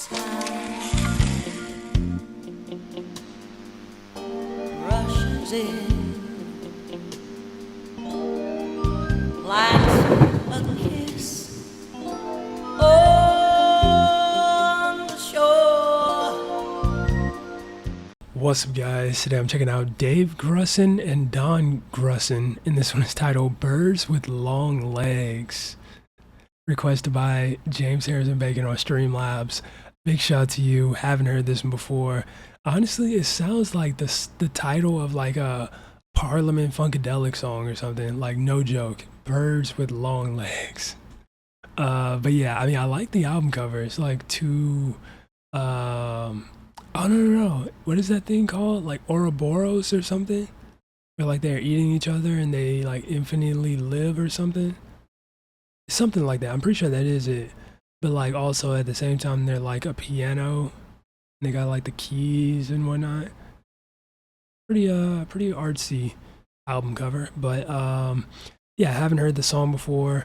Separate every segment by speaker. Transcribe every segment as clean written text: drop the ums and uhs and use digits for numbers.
Speaker 1: Rushes in like a kiss on the shore.
Speaker 2: What's up, guys? Today I'm checking out Dave Grusin and Don Grusin, and this one is titled Birds with Long Legs. Requested by James Harrison Bacon on Streamlabs. Big shout out to you. Haven't heard this one before. Honestly, it sounds like the title of like a Parliament Funkadelic song or something. Like, no joke. Birds with Long Legs. But yeah, I mean, I like the album cover. It's like two, oh no. What is that thing called? Like Ouroboros or something? Where like they're eating each other and they like infinitely live or something? Something like that. I'm pretty sure that is it. But like also at the same time, they're like a piano. They got like the keys and whatnot. Pretty artsy album cover. But yeah, I haven't heard the song before,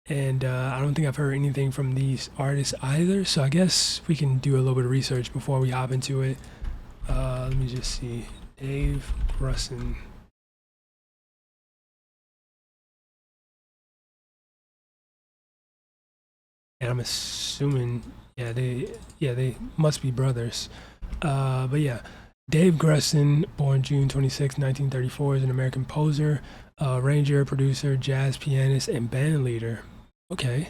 Speaker 2: and I don't think I've heard anything from these artists either. So I guess we can do a little bit of research before we hop into it. Let me just see. Dave Grusin. And I'm assuming, they must be brothers. But yeah, Dave Grusin, born June 26, 1934, is an American poser, arranger, producer, jazz pianist, and band leader. Okay,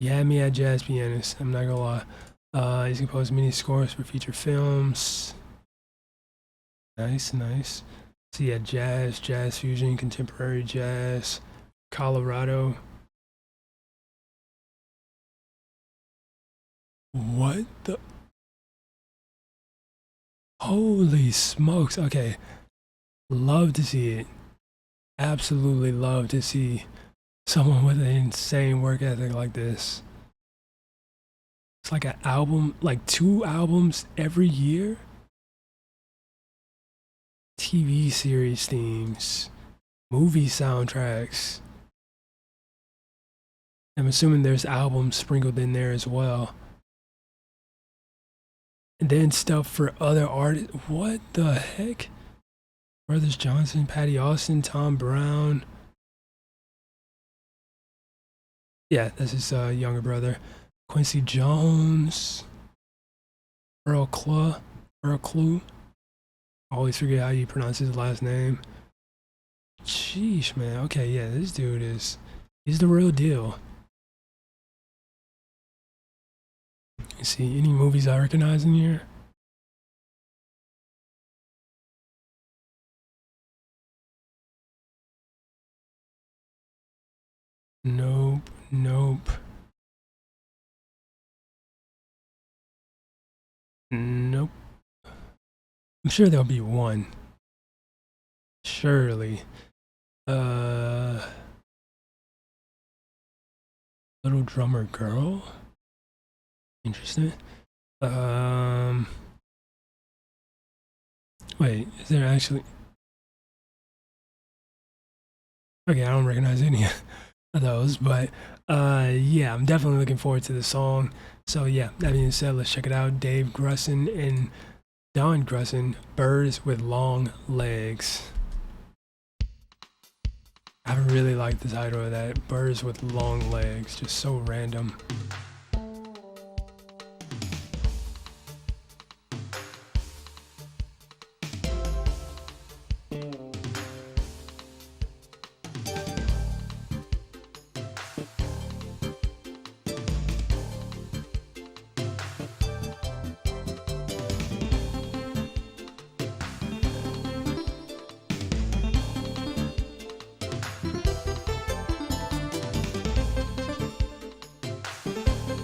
Speaker 2: you had me at jazz pianist. I'm not gonna lie. He's composed many scores for feature films. Nice. So yeah, jazz fusion, contemporary jazz, Colorado. What the? Holy smokes. Okay. Love to see it. Absolutely love to see someone with an insane work ethic like this. It's like an album, like 2 albums every year. TV series themes, movie soundtracks. I'm assuming there's albums sprinkled in there as well. And then stuff for other artists. What the heck? Brothers Johnson, Patty Austin, Tom Brown. Yeah, that's his younger brother. Quincy Jones. Earl Clue. Always forget how you pronounce his last name. Sheesh, man. Okay, yeah, this dude he's the real deal. You see any movies I recognize in here? Nope. Nope. I'm sure there'll be one. Surely. Little Drummer Girl? Interesting. Wait, is there actually? Okay, I don't recognize any of those, but yeah, I'm definitely looking forward to the song. So yeah, that being said, let's check it out. Dave Grusin and Don Grusin, Birds with Long Legs. I really like the title of that, Birds with Long Legs, just so random.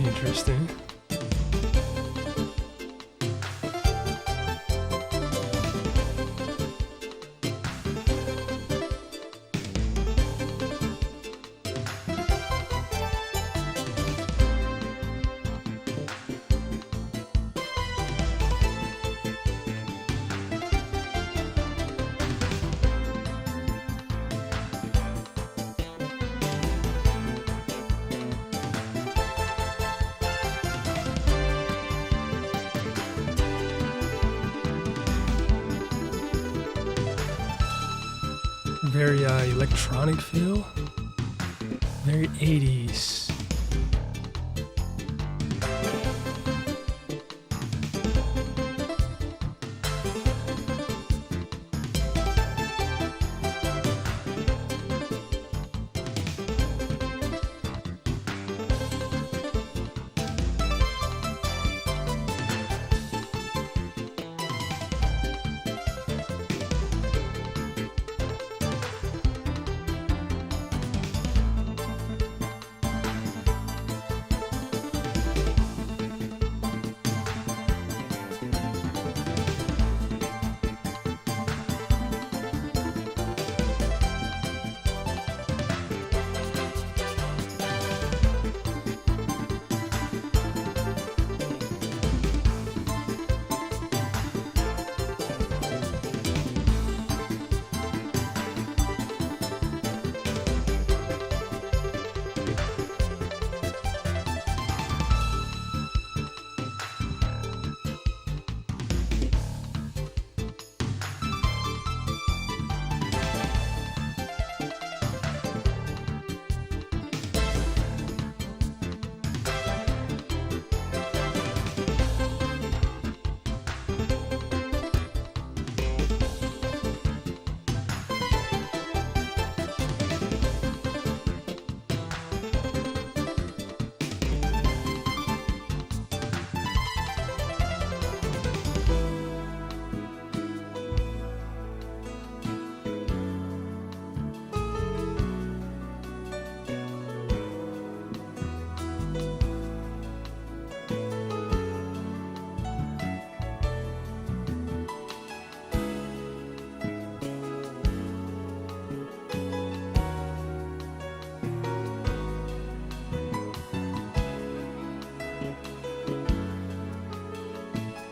Speaker 2: Interesting. very electronic feel, very 80s.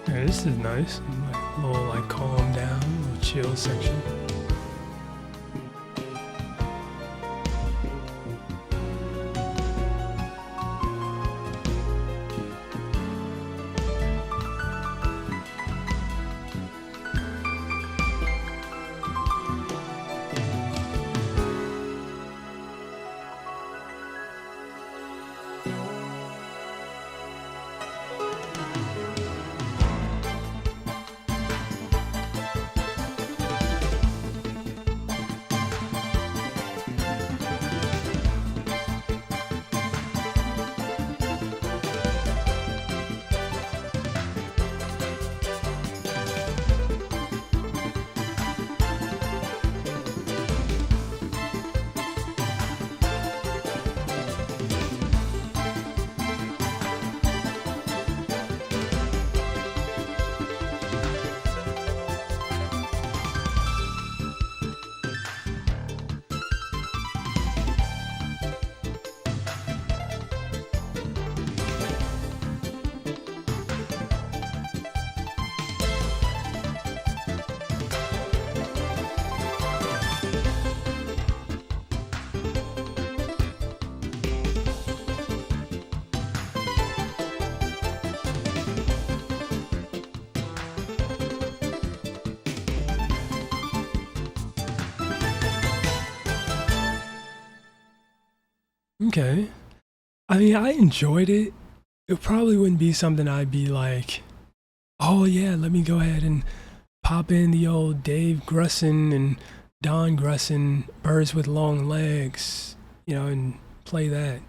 Speaker 2: Yeah, this is nice. Like, a little like calm down, a little chill section. Okay. I mean, I enjoyed it. It probably wouldn't be something I'd be like, oh yeah, let me go ahead and pop in the old Dave Grusin and Don Grusin, Birds with Long Legs, and play that.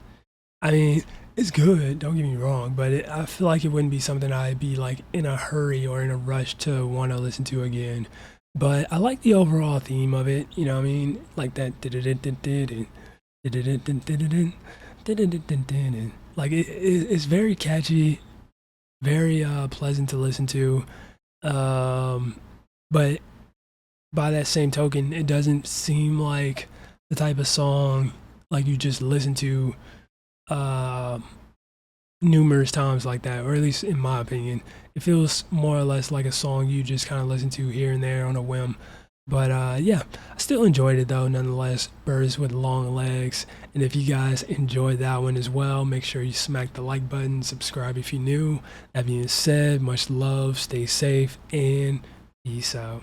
Speaker 2: I mean, it's good, don't get me wrong, but I feel like it wouldn't be something I'd be like in a hurry or in a rush to want to listen to again. But I like the overall theme of it, you know what I mean? Like that. Like it's very catchy, very pleasant to listen to. But by that same token, it doesn't seem like the type of song like you just listen to numerous times like that, or at least in my opinion. It feels more or less like a song you just kind of listen to here and there on a whim. But yeah, I still enjoyed it though, nonetheless. Birds with Long Legs. And if you guys enjoyed that one as well, make sure you smack the like button, subscribe if you're new. That being said, much love, stay safe, and peace out.